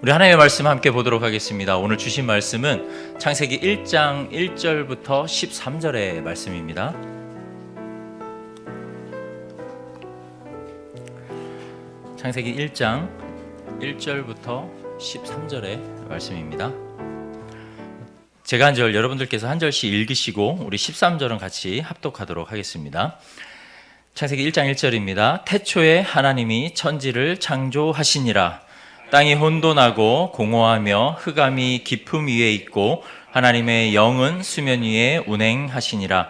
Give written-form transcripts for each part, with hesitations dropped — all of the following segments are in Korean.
우리 하나님의 말씀 함께 보도록 하겠습니다. 오늘 주신 말씀은 창세기 1장 1절부터 13절의 말씀입니다. 창세기 1장 1절부터 13절의 말씀입니다. 제가 한 절, 여러분들께서 한 절씩 읽으시고 우리 13절은 같이 합독하도록 하겠습니다. 창세기 1장 1절입니다. 태초에 하나님이 천지를 창조하시니라. 땅이 혼돈하고 공허하며 흑암이 깊음 위에 있고 하나님의 영은 수면 위에 운행하시니라.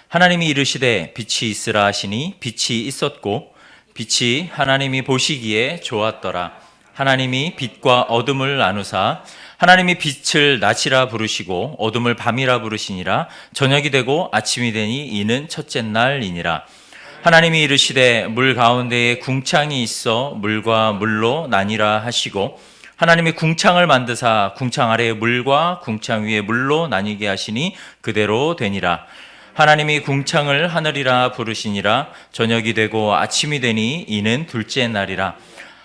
하나님이 이르시되 빛이 있으라 하시니 빛이 있었고 빛이 하나님이 보시기에 좋았더라. 하나님이 빛과 어둠을 나누사 하나님이 빛을 낮이라 부르시고 어둠을 밤이라 부르시니라. 저녁이 되고 아침이 되니 이는 첫째 날이니라. 하나님이 이르시되 물 가운데에 궁창이 있어 물과 물로 나뉘라 하시고 하나님이 궁창을 만드사 궁창 아래에 물과 궁창 위에 물로 나뉘게 하시니 그대로 되니라. 하나님이 궁창을 하늘이라 부르시니라. 저녁이 되고 아침이 되니 이는 둘째 날이라.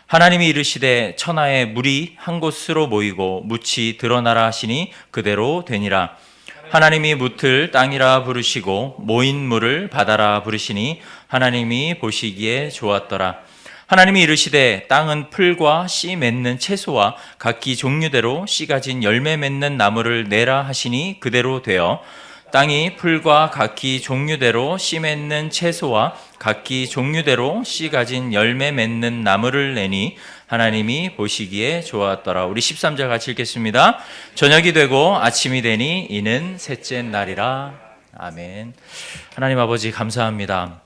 하나님이 이르시되 천하에 물이 한 곳으로 모이고 묻이 드러나라 하시니 그대로 되니라. 하나님이 묻을 땅이라 부르시고 모인 물을 바다라 부르시니 하나님이 보시기에 좋았더라. 하나님이 이르시되 땅은 풀과 씨 맺는 채소와 각기 종류대로 씨 가진 열매 맺는 나무를 내라 하시니 그대로 되어 땅이 풀과 각기 종류대로 씨 맺는 채소와 각기 종류대로 씨 가진 열매 맺는 나무를 내니 하나님이 보시기에 좋았더라. 우리 13절 같이 읽겠습니다. 저녁이 되고 아침이 되니 이는 셋째 날이라. 아멘. 하나님 아버지 감사합니다.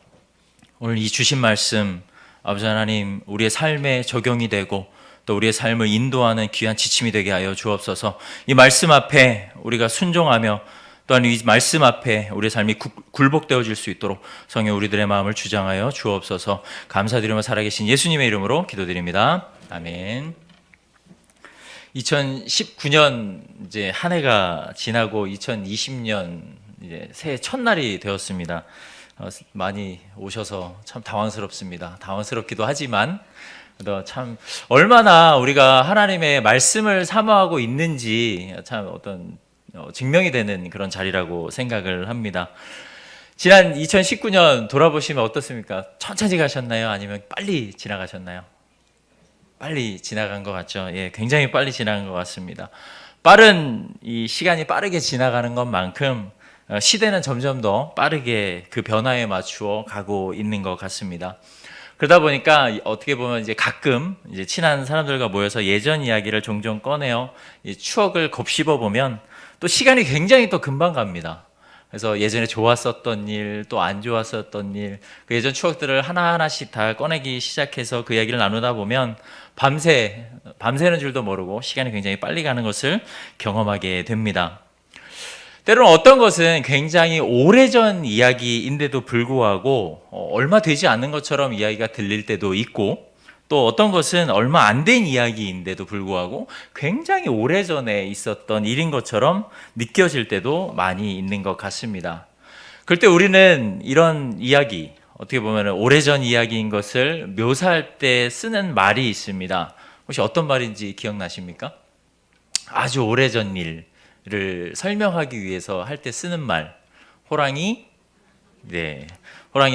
오늘 이 주신 말씀 아버지 하나님 우리의 삶에 적용이 되고 또 우리의 삶을 인도하는 귀한 지침이 되게 하여 주옵소서. 이 말씀 앞에 우리가 순종하며 또한 이 말씀 앞에 우리의 삶이 굴복되어질 수 있도록 성령 우리들의 마음을 주장하여 주옵소서. 감사드리며 살아계신 예수님의 이름으로 기도드립니다. 아멘. 2019년 이제 한 해가 지나고 2020년 이제 새해 첫날이 되었습니다. 많이 오셔서 참 당황스럽습니다. 당황스럽기도 하지만 참 얼마나 우리가 하나님의 말씀을 사모하고 있는지 참 어떤 증명이 되는 그런 자리라고 생각을 합니다. 지난 2019년 돌아보시면 어떻습니까? 천천히 가셨나요? 아니면 빨리 지나가셨나요? 빨리 지나간 것 같죠? 예, 굉장히 빨리 지나간 것 같습니다. 빠른 이 시간이 빠르게 지나가는 것만큼 시대는 점점 더 빠르게 그 변화에 맞추어 가고 있는 것 같습니다. 그러다 보니까 어떻게 보면 이제 가끔 이제 친한 사람들과 모여서 예전 이야기를 종종 꺼내어 추억을 곱씹어 보면 또 시간이 굉장히 또 금방 갑니다. 그래서 예전에 좋았었던 일, 또 안 좋았었던 일, 그 예전 추억들을 하나하나씩 다 꺼내기 시작해서 그 이야기를 나누다 보면 밤새는 줄도 모르고 시간이 굉장히 빨리 가는 것을 경험하게 됩니다. 때로는 어떤 것은 굉장히 오래전 이야기인데도 불구하고 얼마 되지 않은 것처럼 이야기가 들릴 때도 있고 또 어떤 것은 얼마 안 된 이야기인데도 불구하고 굉장히 오래전에 있었던 일인 것처럼 느껴질 때도 많이 있는 것 같습니다. 그럴 때 우리는 이런 이야기, 어떻게 보면 오래전 이야기인 것을 묘사할 때 쓰는 말이 있습니다. 혹시 어떤 말인지 기억나십니까? 아주 오래전 일을 설명하기 위해서 할 때 쓰는 말, 호랑이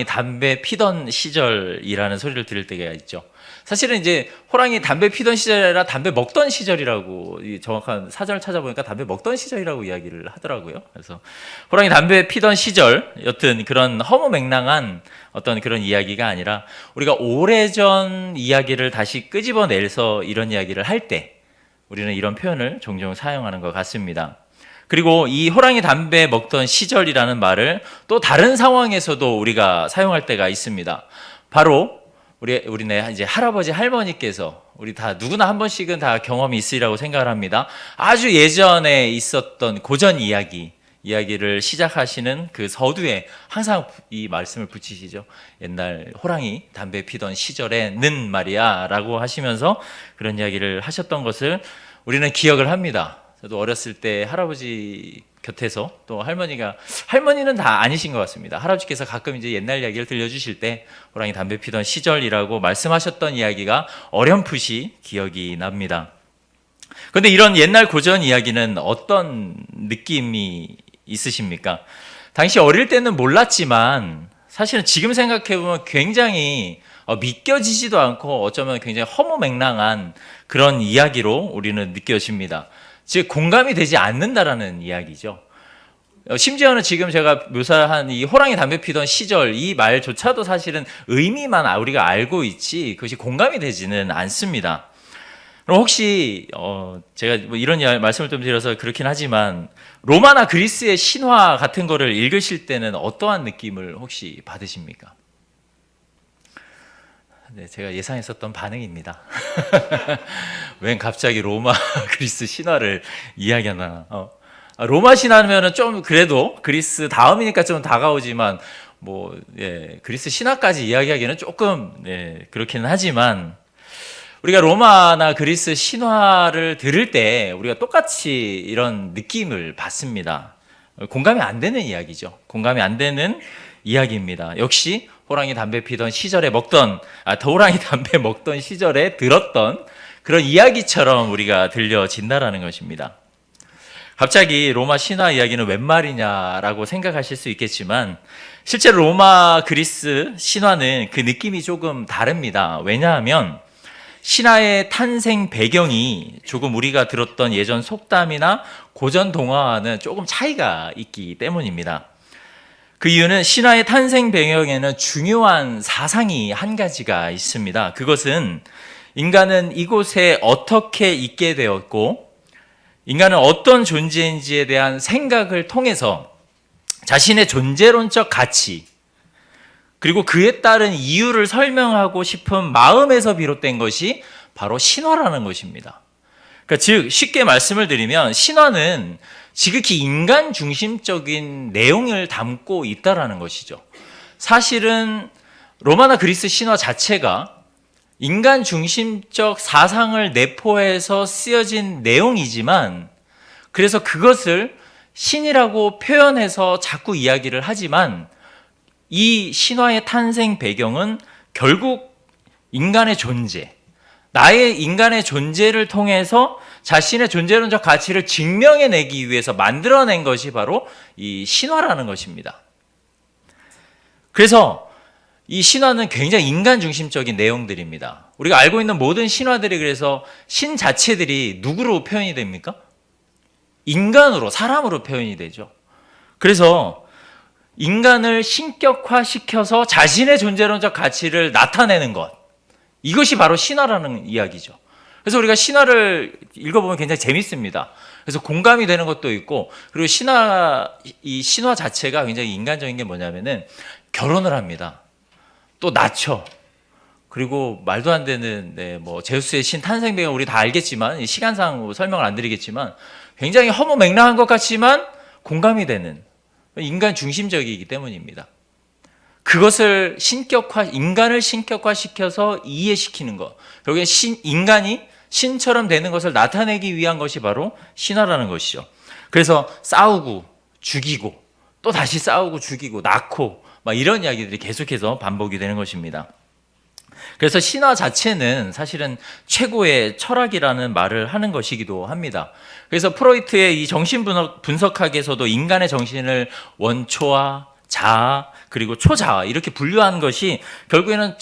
담배 피던 시절이라는 소리를 들을 때가 있죠. 사실은 이제 호랑이 담배 피던 시절이 아니라 담배 먹던 시절이라고, 정확한 사전을 찾아보니까 담배 먹던 시절이라고 이야기를 하더라고요. 그래서 호랑이 담배 피던 시절, 여튼 그런 허무맹랑한 어떤 그런 이야기가 아니라 우리가 오래전 이야기를 다시 끄집어내서 이런 이야기를 할 때 우리는 이런 표현을 종종 사용하는 것 같습니다. 그리고 이 호랑이 담배 먹던 시절이라는 말을 또 다른 상황에서도 우리가 사용할 때가 있습니다. 바로 우리네 이제 할아버지 할머니께서 우리 다 누구나 한 번씩은 다 경험이 있으리라고 생각을 합니다. 아주 예전에 있었던 고전 이야기를 시작하시는 그 서두에 항상 이 말씀을 붙이시죠. 옛날 호랑이 담배 피던 시절에는 말이야 라고 하시면서 그런 이야기를 하셨던 것을 우리는 기억을 합니다. 저도 어렸을 때 할아버지 곁에서 또 할머니는 다 아니신 것 같습니다. 할아버지께서 가끔 이제 옛날 이야기를 들려주실 때 호랑이 담배 피던 시절이라고 말씀하셨던 이야기가 어렴풋이 기억이 납니다. 그런데 이런 옛날 고전 이야기는 어떤 느낌이 있으십니까? 당시 어릴 때는 몰랐지만 사실은 지금 생각해보면 굉장히 믿겨지지도 않고 어쩌면 굉장히 허무맹랑한 그런 이야기로 우리는 느껴집니다. 즉 공감이 되지 않는다라는 이야기죠. 심지어는 지금 제가 묘사한 이 호랑이 담배 피던 시절 이 말조차도 사실은 의미만 우리가 알고 있지 그것이 공감이 되지는 않습니다. 그럼 혹시 제가 뭐 이런 말씀을 좀 드려서 그렇긴 하지만 로마나 그리스의 신화 같은 거를 읽으실 때는 어떠한 느낌을 혹시 받으십니까? 네, 제가 예상했었던 반응입니다. 웬 갑자기 로마 그리스 신화를 이야기하나? 로마 신화면은 좀 그래도 그리스 다음이니까 좀 다가오지만 그리스 신화까지 이야기하기는 조금 그렇기는 하지만 우리가 로마나 그리스 신화를 들을 때 우리가 똑같이 이런 느낌을 받습니다. 공감이 안 되는 이야기죠. 공감이 안 되는 이야기입니다. 역시 호랑이 담배 피던 시절에 호랑이 담배 먹던 시절에 들었던 그런 이야기처럼 우리가 들려진다라는 것입니다. 갑자기 로마 신화 이야기는 웬 말이냐라고 생각하실 수 있겠지만 실제로 로마 그리스 신화는 그 느낌이 조금 다릅니다. 왜냐하면 신화의 탄생 배경이 조금 우리가 들었던 예전 속담이나 고전 동화와는 조금 차이가 있기 때문입니다. 그 이유는 신화의 탄생 배경에는 중요한 사상이 한 가지가 있습니다. 그것은 인간은 이곳에 어떻게 있게 되었고 인간은 어떤 존재인지에 대한 생각을 통해서 자신의 존재론적 가치 그리고 그에 따른 이유를 설명하고 싶은 마음에서 비롯된 것이 바로 신화라는 것입니다. 그러니까 즉 쉽게 말씀을 드리면 신화는 지극히 인간 중심적인 내용을 담고 있다라는 것이죠. 사실은 로마나 그리스 신화 자체가 인간 중심적 사상을 내포해서 쓰여진 내용이지만 그래서 그것을 신이라고 표현해서 자꾸 이야기를 하지만 이 신화의 탄생 배경은 결국 인간의 존재, 나의 인간의 존재를 통해서 자신의 존재론적 가치를 증명해내기 위해서 만들어낸 것이 바로 이 신화라는 것입니다. 그래서 이 신화는 굉장히 인간 중심적인 내용들입니다. 우리가 알고 있는 모든 신화들이 그래서 신 자체들이 누구로 표현이 됩니까? 인간으로, 사람으로 표현이 되죠. 그래서 인간을 신격화시켜서 자신의 존재론적 가치를 나타내는 것, 이것이 바로 신화라는 이야기죠. 그래서 우리가 신화를 읽어보면 굉장히 재밌습니다. 그래서 공감이 되는 것도 있고, 그리고 이 신화 자체가 굉장히 인간적인 게 뭐냐면은 결혼을 합니다. 또 낳죠. 그리고 말도 안 되는 제우스의 신 탄생 배경 우리 다 알겠지만 시간상 설명을 안 드리겠지만 굉장히 허무맹랑한 것 같지만 공감이 되는 인간 중심적이기 때문입니다. 그것을 인간을 신격화시켜서 이해시키는 것, 결국엔 인간이 신처럼 되는 것을 나타내기 위한 것이 바로 신화라는 것이죠. 그래서 싸우고 죽이고 또 다시 싸우고 죽이고 낳고 이런 이야기들이 계속해서 반복이 되는 것입니다. 그래서 신화 자체는 사실은 최고의 철학이라는 말을 하는 것이기도 합니다. 그래서 프로이트의 이 정신분석학에서도 인간의 정신을 원초와 자아 그리고 초자아 이렇게 분류한 것이 결국에는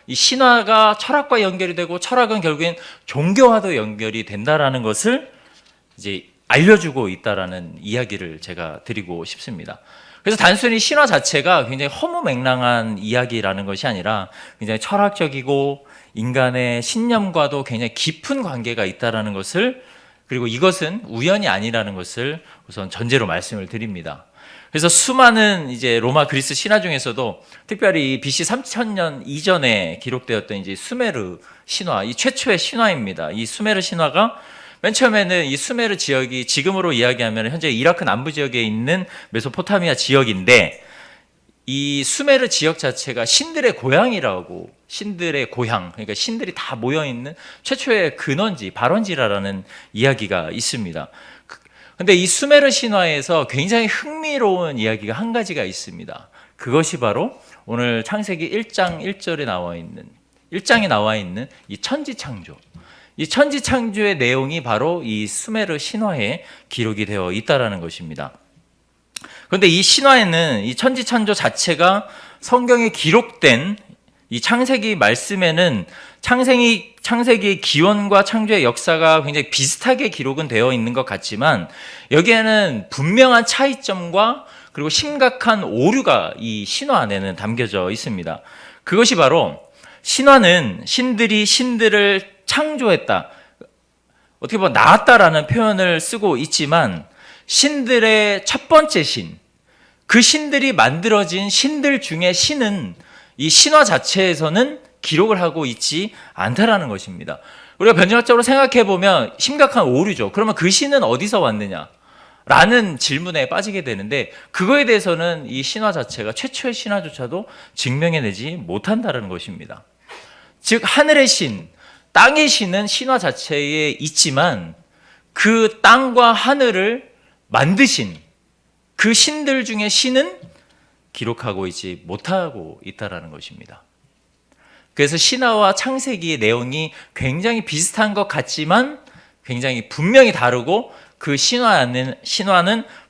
이 신화가 철학과 연결이 되고 철학은 결국엔 종교와도 연결이 된다라는 것을 이제 알려주고 있다라는 이야기를 제가 드리고 싶습니다. 그래서 단순히 신화 자체가 굉장히 허무맹랑한 이야기라는 것이 아니라 굉장히 철학적이고 인간의 신념과도 굉장히 깊은 관계가 있다라는 것을, 그리고 이것은 우연이 아니라는 것을 우선 전제로 말씀을 드립니다. 그래서 수많은 이제 로마 그리스 신화 중에서도 특별히 BC 3000년 이전에 기록되었던 이제 수메르 신화, 이 최초의 신화입니다. 이 수메르 신화가 맨 처음에는 이 수메르 지역이 지금으로 이야기하면 현재 이라크 남부 지역에 있는 메소포타미아 지역인데, 이 수메르 지역 자체가 신들의 고향이라고, 신들의 고향, 그러니까 신들이 다 모여있는 최초의 근원지, 발원지라는 이야기가 있습니다. 근데 이 수메르 신화에서 굉장히 흥미로운 이야기가 한 가지가 있습니다. 그것이 바로 오늘 창세기 1장 1절에 나와 있는, 1장에 나와 있는 이 천지창조. 이 천지 창조의 내용이 바로 이 수메르 신화에 기록이 되어 있다라는 것입니다. 그런데 이 신화에는 이 천지 창조 자체가 성경에 기록된 이 창세기 말씀에는 창세기의 기원과 창조의 역사가 굉장히 비슷하게 기록은 되어 있는 것 같지만 여기에는 분명한 차이점과 그리고 심각한 오류가 이 신화 안에는 담겨져 있습니다. 그것이 바로 신화는 신들이 신들을 창조했다, 어떻게 보면 낳았다라는 표현을 쓰고 있지만 신들의 첫 번째 신, 그 신들이 만들어진 신들 중에 신은 이 신화 자체에서는 기록을 하고 있지 않다라는 것입니다. 우리가 변증학적으로 생각해 보면 심각한 오류죠. 그러면 그 신은 어디서 왔느냐? 라는 질문에 빠지게 되는데 그거에 대해서는 이 신화 자체가 최초의 신화조차도 증명해내지 못한다는 것입니다. 즉 하늘의 신, 땅의 신은 신화 자체에 있지만 그 땅과 하늘을 만드신 그 신들 중에 신은 기록하고 있지 못하고 있다는 것입니다. 그래서 신화와 창세기의 내용이 굉장히 비슷한 것 같지만 굉장히 분명히 다르고 그 신화는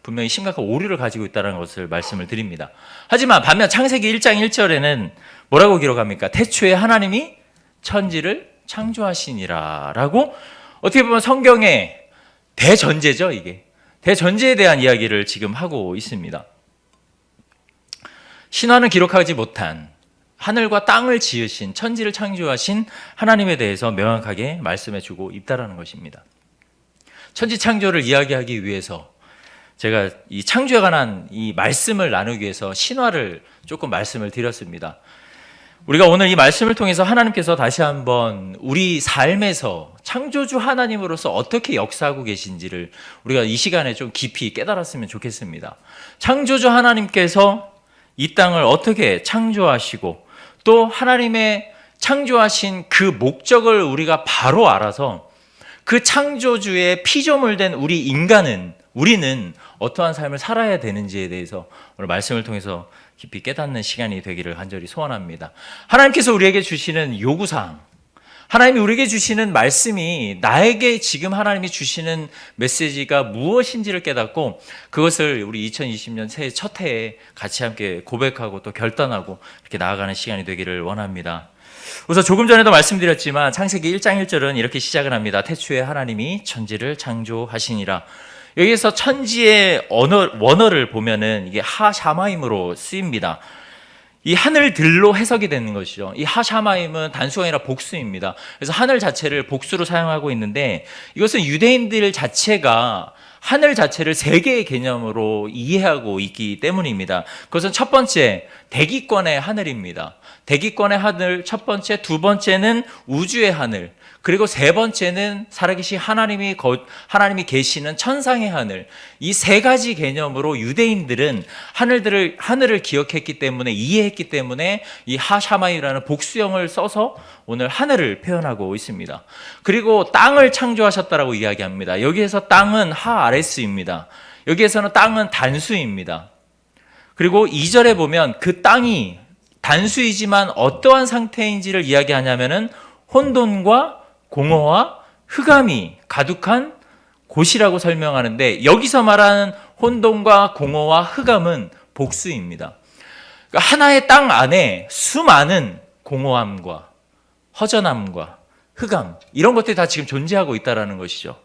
분명히 심각한 오류를 가지고 있다는 것을 말씀을 드립니다. 하지만 반면 창세기 1장 1절에는 뭐라고 기록합니까? 태초에 하나님이 천지를 창조하시니라 라고 어떻게 보면 성경의 대전제죠. 이게 대전제에 대한 이야기를 지금 하고 있습니다. 신화는 기록하지 못한 하늘과 땅을 지으신 천지를 창조하신 하나님에 대해서 명확하게 말씀해주고 있다는 것입니다. 천지 창조를 이야기하기 위해서 제가 이 창조에 관한 이 말씀을 나누기 위해서 신화를 조금 말씀을 드렸습니다. 우리가 오늘 이 말씀을 통해서 하나님께서 다시 한번 우리 삶에서 창조주 하나님으로서 어떻게 역사하고 계신지를 우리가 이 시간에 좀 깊이 깨달았으면 좋겠습니다. 창조주 하나님께서 이 땅을 어떻게 창조하시고 또 하나님의 창조하신 그 목적을 우리가 바로 알아서 그 창조주의 피조물 된 우리는 어떠한 삶을 살아야 되는지에 대해서 오늘 말씀을 통해서 깊이 깨닫는 시간이 되기를 간절히 소원합니다. 하나님께서 우리에게 주시는 요구사항, 하나님이 우리에게 주시는 말씀이 나에게 지금 하나님이 주시는 메시지가 무엇인지를 깨닫고 그것을 우리 2020년 새해 첫 해에 같이 함께 고백하고 또 결단하고 이렇게 나아가는 시간이 되기를 원합니다. 우선 조금 전에도 말씀드렸지만 창세기 1장 1절은 이렇게 시작을 합니다. 태초에 하나님이 천지를 창조하시니라. 여기에서 천지의 원어를 보면은 이게 하샤마임으로 쓰입니다. 이 하늘들로 해석이 되는 것이죠. 이 하샤마임은 단수가 아니라 복수입니다. 그래서 하늘 자체를 복수로 사용하고 있는데 이것은 유대인들 자체가 하늘 자체를 세 개의 개념으로 이해하고 있기 때문입니다. 그것은 첫 번째, 대기권의 하늘입니다. 대기권의 하늘 첫 번째, 두 번째는 우주의 하늘, 그리고 세 번째는 살아계신 하나님이 계시는 천상의 하늘. 이 세 가지 개념으로 유대인들은 하늘을 기억했기 때문에 이해했기 때문에 이 하샤마이라는 복수형을 써서 오늘 하늘을 표현하고 있습니다. 그리고 땅을 창조하셨다라고 이야기합니다. 여기에서 땅은 하아레스입니다. 여기에서는 땅은 단수입니다. 그리고 2절에 보면 그 땅이 단수이지만 어떠한 상태인지를 이야기하냐면은 혼돈과 공허와 흑암이 가득한 곳이라고 설명하는데 여기서 말하는 혼돈과 공허와 흑암은 복수입니다. 그러니까 하나의 땅 안에 수많은 공허함과 허전함과 흑암 이런 것들이 다 지금 존재하고 있다는 것이죠.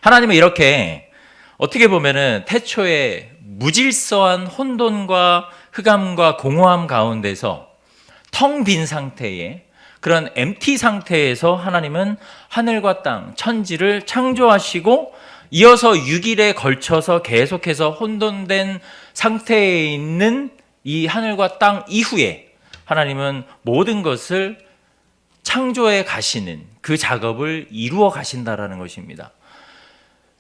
하나님은 이렇게 어떻게 보면은 태초에 무질서한 혼돈과 흑암과 공허함 가운데서 텅 빈 상태에 그런 MT 상태에서 하나님은 하늘과 땅, 천지를 창조하시고 이어서 6일에 걸쳐서 계속해서 혼돈된 상태에 있는 이 하늘과 땅 이후에 하나님은 모든 것을 창조해 가시는 그 작업을 이루어 가신다라는 것입니다.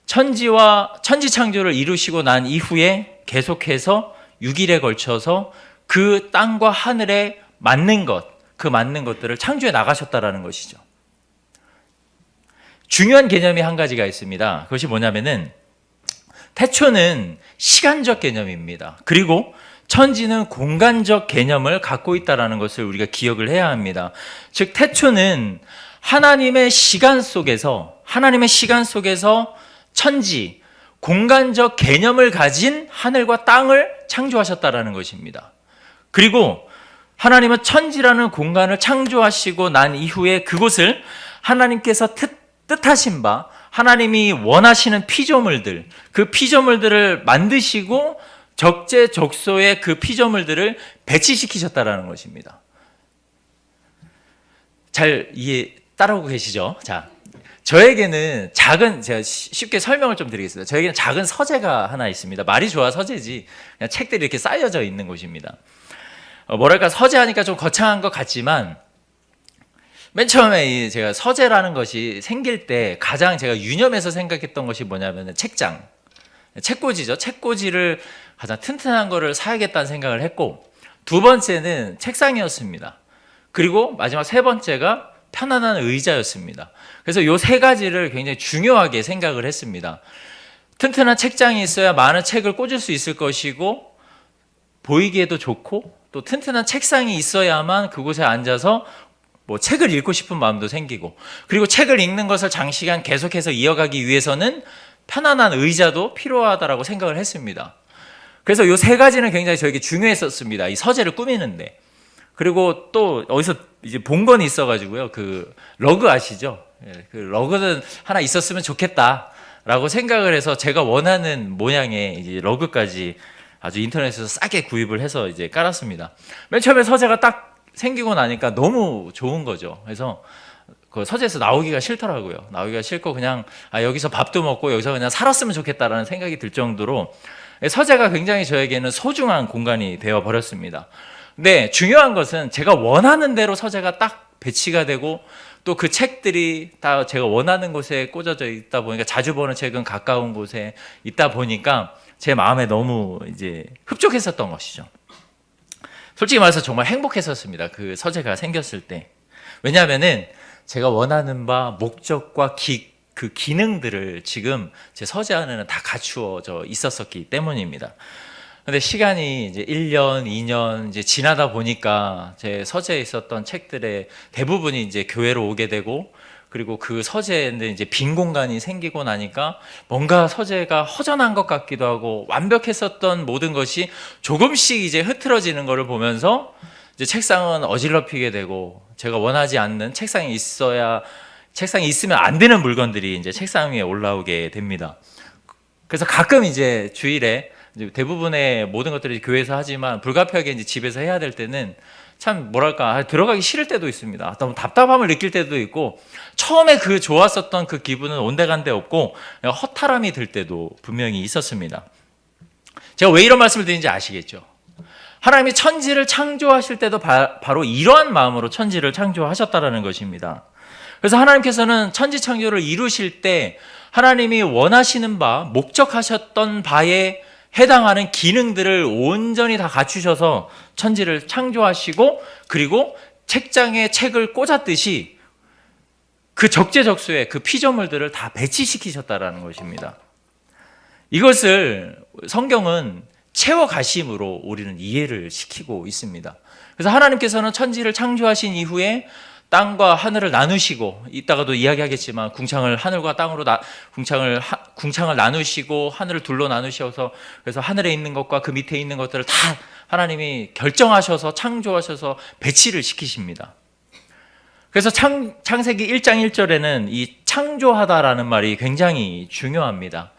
천지 창조를 이루시고 난 이후에 계속해서 6일에 걸쳐서 그 땅과 하늘에 맞는 것들을 창조해 나가셨다라는 것이죠. 중요한 개념이 한 가지가 있습니다. 그것이 뭐냐면은 태초는 시간적 개념입니다. 그리고 천지는 공간적 개념을 갖고 있다는 것을 우리가 기억을 해야 합니다. 즉 태초는 하나님의 시간 속에서 천지, 공간적 개념을 가진 하늘과 땅을 창조하셨다라는 것입니다. 그리고 하나님은 천지라는 공간을 창조하시고 난 이후에 그곳을 하나님께서 뜻하신 바, 하나님이 원하시는 피조물들, 그 피조물들을 만드시고 적재적소에 그 피조물들을 배치시키셨다라는 것입니다. 잘 따라오고 계시죠? 자, 저에게는 제가 쉽게 설명을 좀 드리겠습니다. 저에게는 작은 서재가 하나 있습니다. 말이 좋아 서재지, 그냥 책들이 이렇게 쌓여져 있는 곳입니다. 뭐랄까, 서재하니까 좀 거창한 것 같지만, 맨 처음에 제가 서재라는 것이 생길 때 가장 제가 유념해서 생각했던 것이 뭐냐면 책꽂이죠. 책꽂이를 가장 튼튼한 거를 사야겠다는 생각을 했고, 두 번째는 책상이었습니다. 그리고 마지막 세 번째가 편안한 의자였습니다. 그래서 이 세 가지를 굉장히 중요하게 생각을 했습니다. 튼튼한 책장이 있어야 많은 책을 꽂을 수 있을 것이고, 보이기에도 좋고, 또 튼튼한 책상이 있어야만 그곳에 앉아서 책을 읽고 싶은 마음도 생기고, 그리고 책을 읽는 것을 장시간 계속해서 이어가기 위해서는 편안한 의자도 필요하다라고 생각을 했습니다. 그래서 이 세 가지는 굉장히 저에게 중요했었습니다. 이 서재를 꾸미는데. 그리고 또 어디서 이제 본 건 있어가지고요. 그 러그 아시죠? 그 러그는 하나 있었으면 좋겠다라고 생각을 해서 제가 원하는 모양의 이제 러그까지 아주 인터넷에서 싸게 구입을 해서 이제 깔았습니다. 맨 처음에 서재가 딱 생기고 나니까 너무 좋은 거죠. 그래서 그 서재에서 나오기가 싫더라고요. 나오기가 싫고 그냥 여기서 밥도 먹고 여기서 그냥 살았으면 좋겠다라는 생각이 들 정도로 서재가 굉장히 저에게는 소중한 공간이 되어 버렸습니다. 근데 중요한 것은 제가 원하는 대로 서재가 딱 배치가 되고, 또 그 책들이 다 제가 원하는 곳에 꽂아져 있다 보니까, 자주 보는 책은 가까운 곳에 있다 보니까 제 마음에 너무 이제 흡족했었던 것이죠. 솔직히 말해서 정말 행복했었습니다. 그 서재가 생겼을 때. 왜냐하면은 제가 원하는 바 목적과 그 기능들을 지금 제 서재 안에는 다 갖추어져 있었기 때문입니다. 근데 시간이 이제 1년, 2년 이제 지나다 보니까 제 서재에 있었던 책들의 대부분이 이제 교회로 오게 되고, 그리고 그 서재에 이제 빈 공간이 생기고 나니까 뭔가 서재가 허전한 것 같기도 하고, 완벽했었던 모든 것이 조금씩 이제 흐트러지는 것을 보면서 이제 책상은 어질러피게 되고, 제가 원하지 않는 책상이 있으면 안 되는 물건들이 이제 책상 위에 올라오게 됩니다. 그래서 가끔 이제 주일에 대부분의 모든 것들이 교회에서 하지만 불가피하게 이제 집에서 해야 될 때는 참 뭐랄까, 들어가기 싫을 때도 있습니다. 너무 답답함을 느낄 때도 있고, 처음에 그 좋았었던 그 기분은 온데간데 없고 허탈함이 들 때도 분명히 있었습니다. 제가 왜 이런 말씀을 드리는지 아시겠죠? 하나님이 천지를 창조하실 때도 바로 이러한 마음으로 천지를 창조하셨다라는 것입니다. 그래서 하나님께서는 천지 창조를 이루실 때 하나님이 원하시는 바, 목적하셨던 바에 해당하는 기능들을 온전히 다 갖추셔서 천지를 창조하시고, 그리고 책장에 책을 꽂았듯이 그 적재적소에 그 피조물들을 다 배치시키셨다라는 것입니다. 이것을 성경은 채워가심으로 우리는 이해를 시키고 있습니다. 그래서 하나님께서는 천지를 창조하신 이후에 땅과 하늘을 나누시고, 이따가도 이야기하겠지만 하늘과 땅으로 궁창을 나누시고 하늘을 둘로 나누셔서, 그래서 하늘에 있는 것과 그 밑에 있는 것들을 다 하나님이 결정하셔서 창조하셔서 배치를 시키십니다. 그래서 창세기 1장 1절에는 이 창조하다라는 말이 굉장히 중요합니다.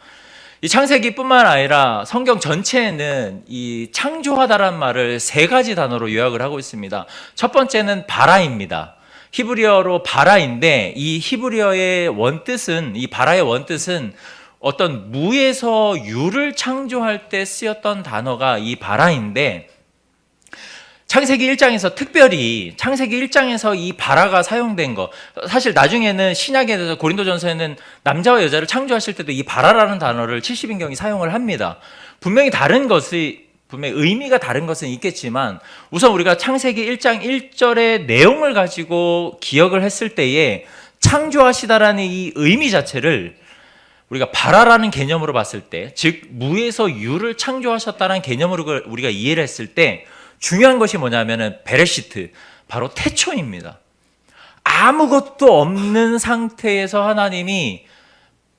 이 창세기뿐만 아니라 성경 전체에는 이 창조하다라는 말을 세 가지 단어로 요약을 하고 있습니다. 첫 번째는 바라입니다. 히브리어로 바라인데, 이 히브리어의 원뜻은, 이 바라의 원뜻은 어떤 무에서 유를 창조할 때 쓰였던 단어가 이 바라인데, 창세기 1장에서 특별히 창세기 1장에서 이 바라가 사용된 거, 사실 나중에는 신약에 대해서 고린도전서에는 남자와 여자를 창조하실 때도 이 바라라는 단어를 70인경이 사용을 합니다. 분명히 의미가 다른 것은 있겠지만, 우선 우리가 창세기 1장 1절의 내용을 가지고 기억을 했을 때에 창조하시다라는 이 의미 자체를 우리가 바라라는 개념으로 봤을 때, 즉 무에서 유를 창조하셨다는 개념으로 우리가 이해를 했을 때 중요한 것이 뭐냐면은 베레시트, 바로 태초입니다. 아무것도 없는 상태에서 하나님이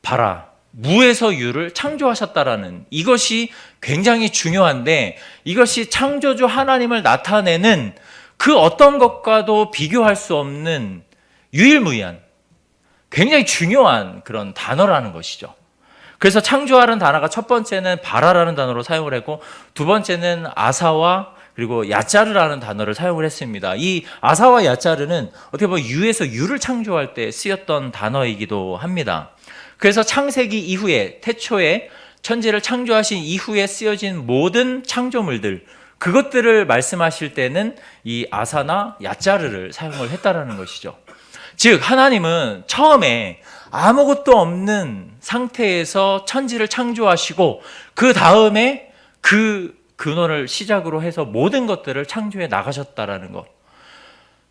봐라, 무에서 유를 창조하셨다라는 이것이 굉장히 중요한데, 이것이 창조주 하나님을 나타내는 그 어떤 것과도 비교할 수 없는 유일무이한 굉장히 중요한 그런 단어라는 것이죠. 그래서 창조하라는 단어가 첫 번째는 바라라는 단어로 사용을 했고, 두 번째는 아사와 그리고 야짜르라는 단어를 사용을 했습니다. 이 아사와 야짜르는 어떻게 보면 유에서 유를 창조할 때 쓰였던 단어이기도 합니다. 그래서 창세기 이후에, 태초에 천지를 창조하신 이후에 쓰여진 모든 창조물들, 그것들을 말씀하실 때는 이 아사나 야짜르를 사용을 했다라는 것이죠. 즉 하나님은 처음에 아무것도 없는 상태에서 천지를 창조하시고, 그 다음에 그 근원을 시작으로 해서 모든 것들을 창조해 나가셨다라는 것,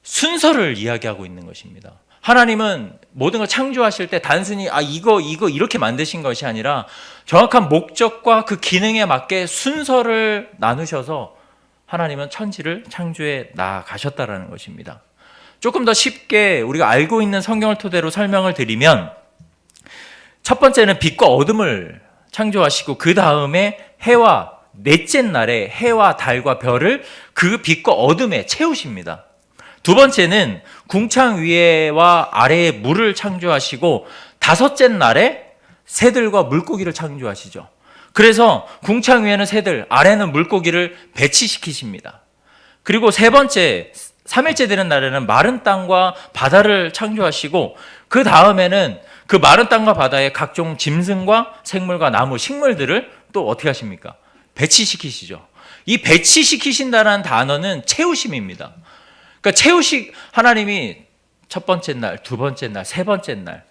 순서를 이야기하고 있는 것입니다. 하나님은 모든 걸 창조하실 때 단순히 이거 이렇게 만드신 것이 아니라 정확한 목적과 그 기능에 맞게 순서를 나누셔서 하나님은 천지를 창조해 나가셨다라는 것입니다. 조금 더 쉽게 우리가 알고 있는 성경을 토대로 설명을 드리면, 첫 번째는 빛과 어둠을 창조하시고, 그 다음에 해와 넷째 날에 해와 달과 별을 그 빛과 어둠에 채우십니다. 두 번째는 궁창 위에와 아래에 물을 창조하시고, 다섯째 날에 새들과 물고기를 창조하시죠. 그래서 궁창 위에는 새들, 아래는 물고기를 배치시키십니다. 그리고 세 번째, 3일째 되는 날에는 마른 땅과 바다를 창조하시고, 그 다음에는 그 마른 땅과 바다에 각종 짐승과 생물과 나무, 식물들을 또 어떻게 하십니까? 배치시키시죠. 이 배치시키신다는 단어는 채우심입니다. 그러니까 하나님이 첫 번째 날, 두 번째 날, 세 번째 날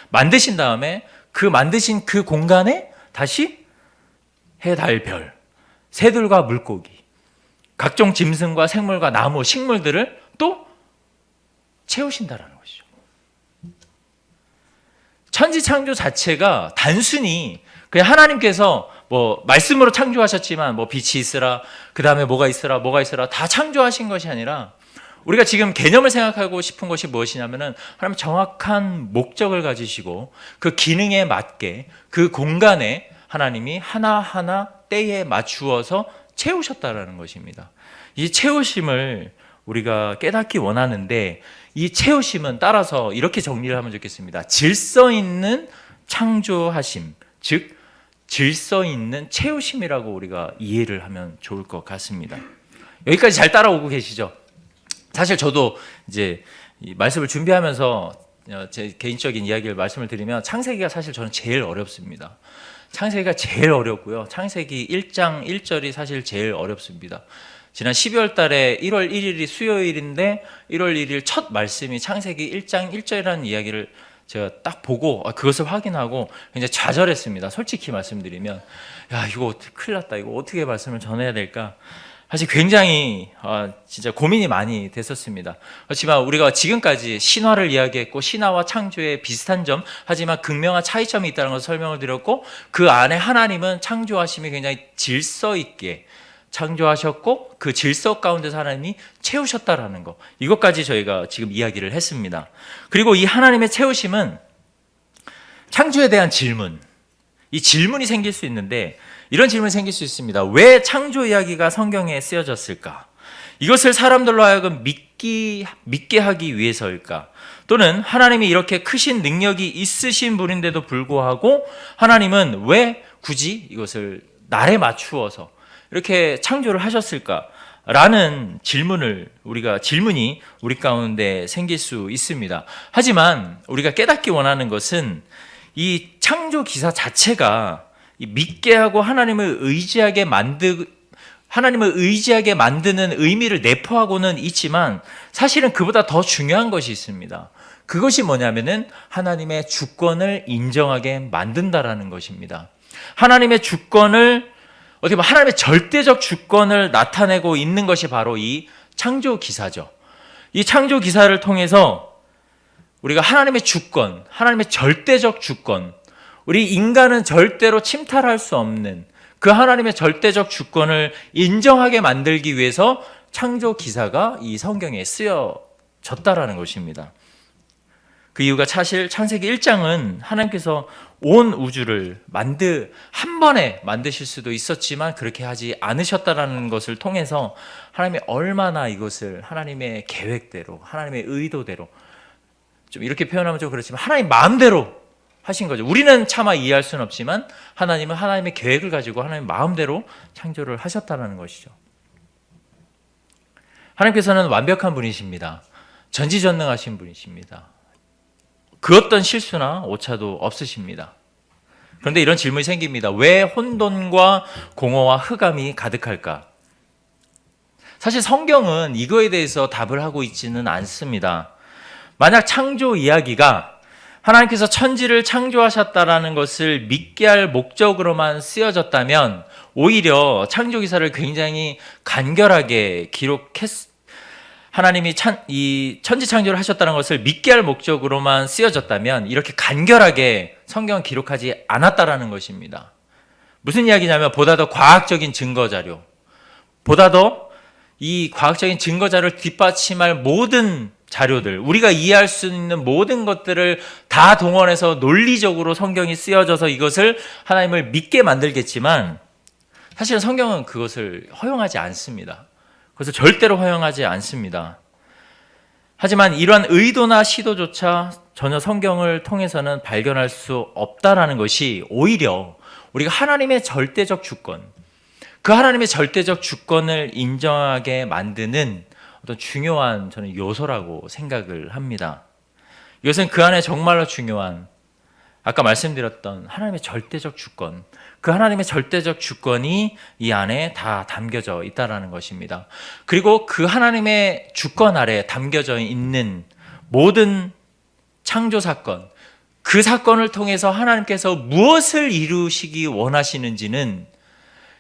만드신 다음에 그 만드신 그 공간에 다시 해, 달, 별, 새들과 물고기, 각종 짐승과 생물과 나무, 식물들을 또 채우신다라는 것이죠. 천지 창조 자체가 단순히 그냥 하나님께서 말씀으로 창조하셨지만 빛이 있으라, 그 다음에 뭐가 있으라 다 창조하신 것이 아니라, 우리가 지금 개념을 생각하고 싶은 것이 무엇이냐면은, 하나님 정확한 목적을 가지시고 그 기능에 맞게 그 공간에 하나님이 하나하나 때에 맞추어서 채우셨다라는 것입니다. 이 채우심을 우리가 깨닫기 원하는데, 이 채우심은 따라서 이렇게 정리를 하면 좋겠습니다. 질서 있는 창조하심, 즉 질서 있는 채우심이라고 우리가 이해를 하면 좋을 것 같습니다. 여기까지 잘 따라오고 계시죠? 사실 저도 이제 이 말씀을 준비하면서 제 개인적인 이야기를 말씀을 드리면, 창세기가 사실 저는 제일 어렵습니다. 창세기가 제일 어렵고요. 창세기 1장 1절이 사실 제일 어렵습니다. 지난 12월 달에 1월 1일이 수요일인데 1월 1일 첫 말씀이 창세기 1장 1절이라는 이야기를 제가 딱 보고 그것을 확인하고 굉장히 좌절했습니다. 솔직히 말씀드리면, 이거 큰일 났다. 이거 어떻게 말씀을 전해야 될까? 사실 굉장히 진짜 고민이 많이 됐었습니다. 그렇지만 우리가 지금까지 신화를 이야기했고, 신화와 창조의 비슷한 점, 하지만 극명한 차이점이 있다는 것을 설명을 드렸고, 그 안에 하나님은 창조하심이 굉장히 질서 있게 창조하셨고, 그 질서 가운데서 하나님이 채우셨다라는 것, 이것까지 저희가 지금 이야기를 했습니다. 그리고 이 하나님의 채우심은 창조에 대한 질문, 이 질문이 생길 수 있는데, 이런 질문이 생길 수 있습니다. 왜 창조 이야기가 성경에 쓰여졌을까? 이것을 사람들로 하여금 믿게 하기 위해서일까? 또는 하나님이 이렇게 크신 능력이 있으신 분인데도 불구하고 하나님은 왜 굳이 이것을 날에 맞추어서 이렇게 창조를 하셨을까? 라는 질문이 우리 가운데 생길 수 있습니다. 하지만 우리가 깨닫기 원하는 것은, 이 창조 기사 자체가 믿게 하고 하나님을 의지하게 만드는 의미를 내포하고는 있지만, 사실은 그보다 더 중요한 것이 있습니다. 그것이 뭐냐면은 하나님의 주권을 인정하게 만든다라는 것입니다. 하나님의 주권을, 어떻게 보면 하나님의 절대적 주권을 나타내고 있는 것이 바로 이 창조 기사죠. 이 창조 기사를 통해서 우리가 하나님의 주권, 하나님의 절대적 주권, 우리 인간은 절대로 침탈할 수 없는 그 하나님의 절대적 주권을 인정하게 만들기 위해서 창조 기사가 이 성경에 쓰여졌다라는 졌다라는 것입니다. 그 이유가 사실 창세기 1장은 하나님께서 온 우주를 한 번에 만드실 수도 있었지만 그렇게 하지 않으셨다라는 것을 통해서 하나님이 얼마나 이것을 하나님의 계획대로, 하나님의 의도대로, 좀 이렇게 표현하면 좀 그렇지만 하나님 마음대로 하신 거죠. 우리는 차마 이해할 수는 없지만 하나님은 하나님의 계획을 가지고 하나님 마음대로 창조를 하셨다는 것이죠. 하나님께서는 완벽한 분이십니다. 전지전능하신 분이십니다. 그 어떤 실수나 오차도 없으십니다. 그런데 이런 질문이 생깁니다. 왜 혼돈과 공허와 흑암이 가득할까? 사실 성경은 이거에 대해서 답을 하고 있지는 않습니다. 만약 창조 이야기가 하나님께서 천지를 창조하셨다라는 것을 믿게 할 목적으로만 쓰여졌다면 오히려 창조 기사를 굉장히 간결하게 하나님이 이 천지 창조를 하셨다는 것을 믿게 할 목적으로만 쓰여졌다면 이렇게 간결하게 성경은 기록하지 않았다라는 것입니다. 무슨 이야기냐면 보다 더 과학적인 증거 자료, 보다 더 이 과학적인 증거 자료를 뒷받침할 모든 자료들, 우리가 이해할 수 있는 모든 것들을 다 동원해서 논리적으로 성경이 쓰여져서 이것을 하나님을 믿게 만들겠지만 사실은 성경은 그것을 허용하지 않습니다. 그것을 절대로 허용하지 않습니다. 하지만 이러한 의도나 시도조차 전혀 성경을 통해서는 발견할 수 없다라는 것이 오히려 우리가 하나님의 절대적 주권, 그 하나님의 절대적 주권을 인정하게 만드는 어떤 중요한 저는 요소라고 생각을 합니다. 이것은 그 안에 정말로 중요한, 아까 말씀드렸던 하나님의 절대적 주권, 그 하나님의 절대적 주권이 이 안에 다 담겨져 있다는 것입니다. 그리고 그 하나님의 주권 아래 담겨져 있는 모든 창조 사건, 그 사건을 통해서 하나님께서 무엇을 이루시기 원하시는지는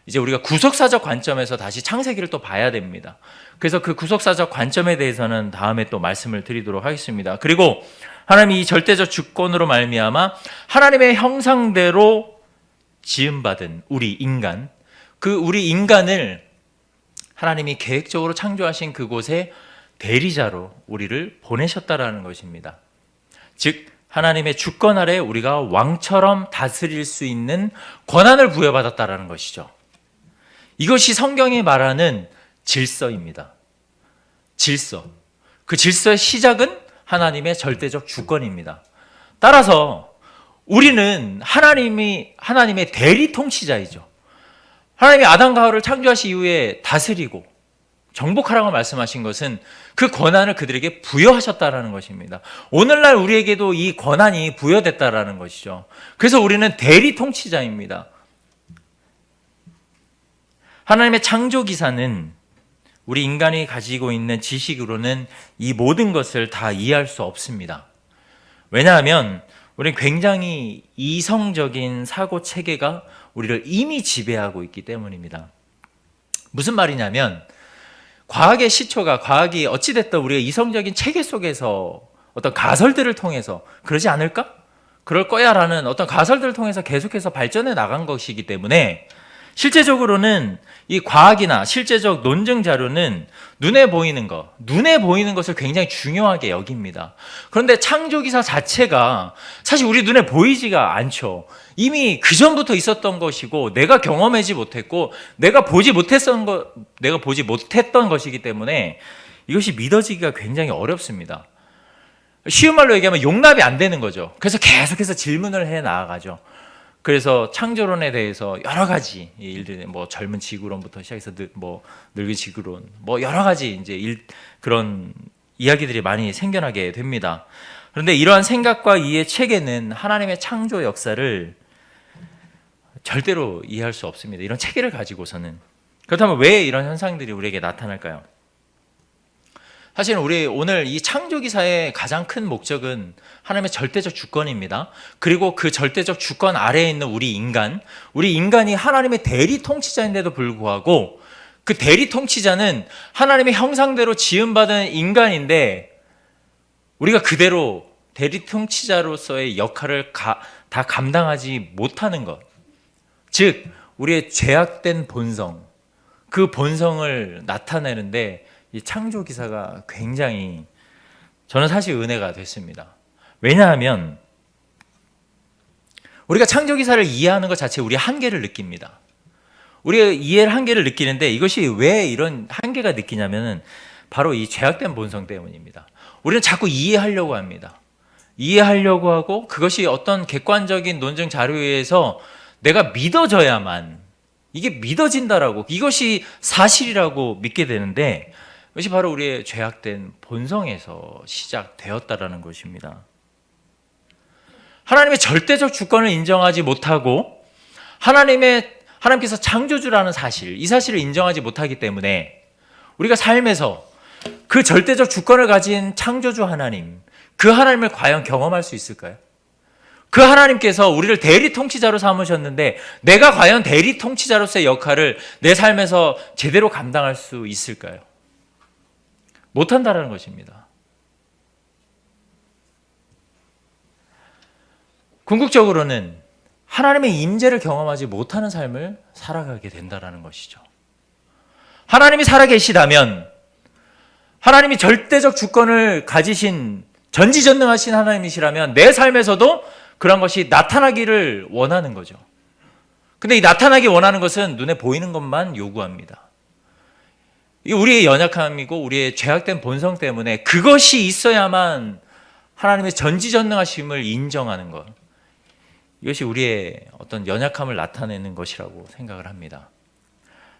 이제 우리가 구속사적 관점에서 다시 창세기를 또 봐야 됩니다. 그래서 그 구속사적 관점에 대해서는 다음에 또 말씀을 드리도록 하겠습니다. 그리고 하나님이 이 절대적 주권으로 말미암아 하나님의 형상대로 지음받은 우리 인간, 그 우리 인간을 하나님이 계획적으로 창조하신 그곳에 대리자로 우리를 보내셨다라는 것입니다. 즉 하나님의 주권 아래 우리가 왕처럼 다스릴 수 있는 권한을 부여받았다라는 것이죠. 이것이 성경이 말하는 질서입니다. 질서. 그 질서의 시작은 하나님의 절대적 주권입니다. 따라서 우리는 하나님의 대리 통치자이죠. 하나님이 아담과 하와를 창조하신 이후에 다스리고 정복하라고 말씀하신 것은 그 권한을 그들에게 부여하셨다라는 것입니다. 오늘날 우리에게도 이 권한이 부여됐다라는 것이죠. 그래서 우리는 대리 통치자입니다. 하나님의 창조 기사는 우리 인간이 가지고 있는 지식으로는 이 모든 것을 다 이해할 수 없습니다. 왜냐하면 우리는 굉장히 이성적인 사고 체계가 우리를 이미 지배하고 있기 때문입니다. 무슨 말이냐면 과학이 어찌됐든 우리가 이성적인 체계 속에서 어떤 가설들을 통해서 그러지 않을까? 그럴 거야 라는 어떤 가설들을 통해서 계속해서 발전해 나간 것이기 때문에 실제적으로는 이 과학이나 실제적 논증 자료는 눈에 보이는 것을 굉장히 중요하게 여깁니다. 그런데 창조기사 자체가 사실 우리 눈에 보이지가 않죠. 이미 그 전부터 있었던 것이고 내가 경험하지 못했고 내가 보지 못했던 것이기 때문에 이것이 믿어지기가 굉장히 어렵습니다. 쉬운 말로 얘기하면 용납이 안 되는 거죠. 그래서 계속해서 질문을 해 나아가죠. 그래서 창조론에 대해서 여러 가지 일들이 젊은 지구론부터 시작해서 늙은 지구론 여러 가지 그런 이야기들이 많이 생겨나게 됩니다. 그런데 이러한 생각과 이해 체계는 하나님의 창조 역사를 절대로 이해할 수 없습니다. 이런 체계를 가지고서는. 그렇다면 왜 이런 현상들이 우리에게 나타날까요? 사실은 우리 오늘 이 창조기사의 가장 큰 목적은 하나님의 절대적 주권입니다. 그리고 그 절대적 주권 아래에 있는 우리 인간이 하나님의 대리 통치자인데도 불구하고 그 대리 통치자는 하나님의 형상대로 지음받은 인간인데 우리가 그대로 대리 통치자로서의 역할을 다 감당하지 못하는 것. 즉 우리의 죄악된 본성, 그 본성을 나타내는데 이 창조 기사가 굉장히 저는 사실 은혜가 됐습니다. 왜냐하면 우리가 창조기사를 이해하는 것 자체에 우리 한계를 느낍니다. 우리가 이해를 한계를 느끼는데 이것이 왜 이런 한계가 느끼냐면은 바로 이 죄악된 본성 때문입니다. 우리는 자꾸 이해하려고 합니다. 이해하려고 하고 그것이 어떤 객관적인 논증 자료에 의해서 내가 믿어져야만 이게 믿어진다라고 이것이 사실이라고 믿게 되는데 이것이 바로 우리의 죄악된 본성에서 시작되었다라는 것입니다. 하나님의 절대적 주권을 인정하지 못하고 하나님께서 창조주라는 사실, 이 사실을 인정하지 못하기 때문에 우리가 삶에서 그 절대적 주권을 가진 창조주 하나님, 그 하나님을 과연 경험할 수 있을까요? 그 하나님께서 우리를 대리 통치자로 삼으셨는데 내가 과연 대리 통치자로서의 역할을 내 삶에서 제대로 감당할 수 있을까요? 못한다라는 것입니다. 궁극적으로는 하나님의 임재를 경험하지 못하는 삶을 살아가게 된다는 것이죠. 하나님이 살아계시다면 하나님이 절대적 주권을 가지신 전지전능하신 하나님이시라면 내 삶에서도 그런 것이 나타나기를 원하는 거죠. 근데 이 나타나기 원하는 것은 눈에 보이는 것만 요구합니다. 우리의 연약함이고 우리의 죄악된 본성 때문에 그것이 있어야만 하나님의 전지전능하심을 인정하는 것, 이것이 우리의 어떤 연약함을 나타내는 것이라고 생각을 합니다.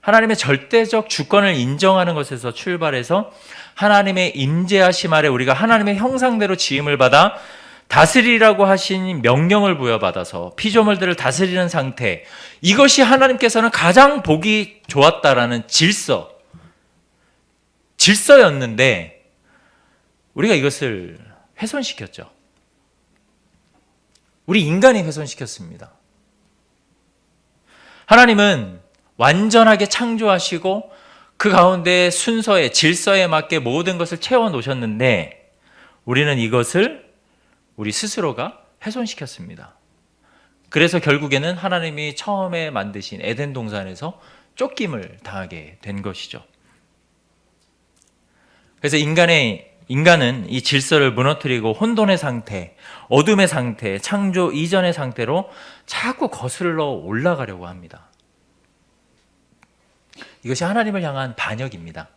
하나님의 절대적 주권을 인정하는 것에서 출발해서 하나님의 임재하심 아래 우리가 하나님의 형상대로 지음을 받아 다스리라고 하신 명령을 부여받아서 피조물들을 다스리는 상태, 이것이 하나님께서는 가장 보기 좋았다라는 질서였는데 우리가 이것을 훼손시켰죠. 우리 인간이 훼손시켰습니다. 하나님은 완전하게 창조하시고 그 가운데 순서에 질서에 맞게 모든 것을 채워 놓으셨는데 우리는 이것을 우리 스스로가 훼손시켰습니다. 그래서 결국에는 하나님이 처음에 만드신 에덴 동산에서 쫓김을 당하게 된 것이죠. 그래서 인간은 이 질서를 무너뜨리고 혼돈의 상태, 어둠의 상태, 창조 이전의 상태로 자꾸 거슬러 올라가려고 합니다. 이것이 하나님을 향한 반역입니다.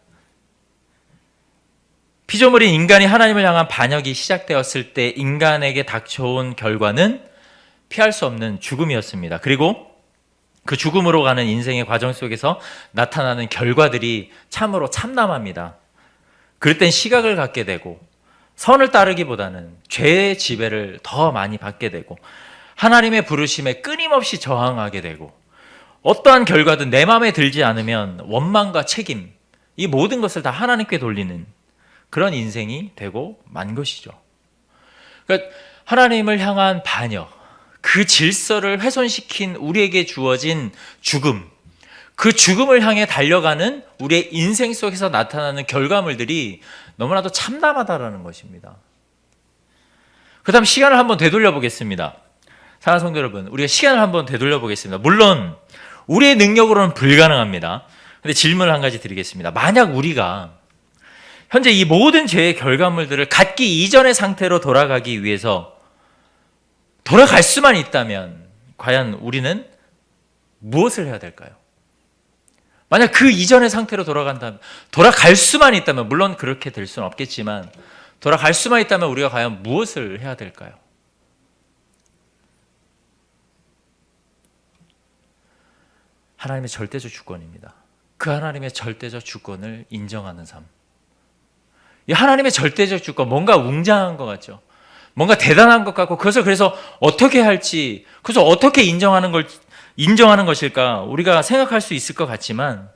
피조물인 인간이 하나님을 향한 반역이 시작되었을 때 인간에게 닥쳐온 결과는 피할 수 없는 죽음이었습니다. 그리고 그 죽음으로 가는 인생의 과정 속에서 나타나는 결과들이 참으로 참담합니다. 그럴 땐 시각을 갖게 되고 선을 따르기보다는 죄의 지배를 더 많이 받게 되고 하나님의 부르심에 끊임없이 저항하게 되고 어떠한 결과든 내 마음에 들지 않으면 원망과 책임, 이 모든 것을 다 하나님께 돌리는 그런 인생이 되고 만 것이죠. 그러니까 하나님을 향한 반역, 그 질서를 훼손시킨 우리에게 주어진 죽음, 그 죽음을 향해 달려가는 우리의 인생 속에서 나타나는 결과물들이 너무나도 참담하다라는 것입니다. 그 다음 시간을 한번 되돌려 보겠습니다. 사랑하는 성도 여러분, 우리가 시간을 한번 되돌려 보겠습니다. 물론 우리의 능력으로는 불가능합니다. 그런데 질문을 한 가지 드리겠습니다. 만약 우리가 현재 이 모든 죄의 결과물들을 갖기 이전의 상태로 돌아가기 위해서 돌아갈 수만 있다면 과연 우리는 무엇을 해야 될까요? 만약 그 이전의 상태로 돌아갈 수만 있다면, 물론 그렇게 될 수는 없겠지만 돌아갈 수만 있다면 우리가 과연 무엇을 해야 될까요? 하나님의 절대적 주권입니다. 그 하나님의 절대적 주권을 인정하는 삶. 이 하나님의 절대적 주권, 뭔가 웅장한 것 같죠. 뭔가 대단한 것 같고 그래서 어떻게 할지, 그래서 어떻게 인정하는 것일까 우리가 생각할 수 있을 것 같지만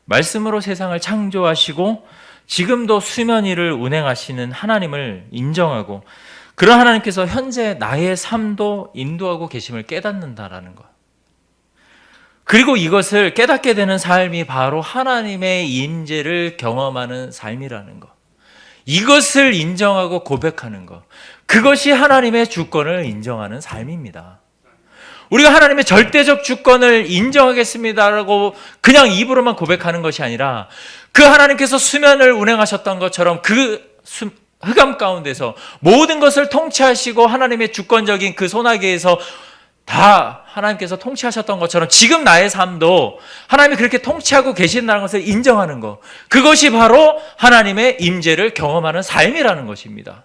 말씀으로 세상을 창조하시고 지금도 수면 위를 운행하시는 하나님을 인정하고 그런 하나님께서 현재 나의 삶도 인도하고 계심을 깨닫는다라는 것. 그리고 이것을 깨닫게 되는 삶이 바로 하나님의 임재를 경험하는 삶이라는 것. 이것을 인정하고 고백하는 것. 그것이 하나님의 주권을 인정하는 삶입니다. 우리가 하나님의 절대적 주권을 인정하겠습니다라고 그냥 입으로만 고백하는 것이 아니라 그 하나님께서 수면을 운행하셨던 것처럼 그 흑암 가운데서 모든 것을 통치하시고 하나님의 주권적인 그 손아귀에서 다 하나님께서 통치하셨던 것처럼 지금 나의 삶도 하나님이 그렇게 통치하고 계신다는 것을 인정하는 것, 그것이 바로 하나님의 임재를 경험하는 삶이라는 것입니다.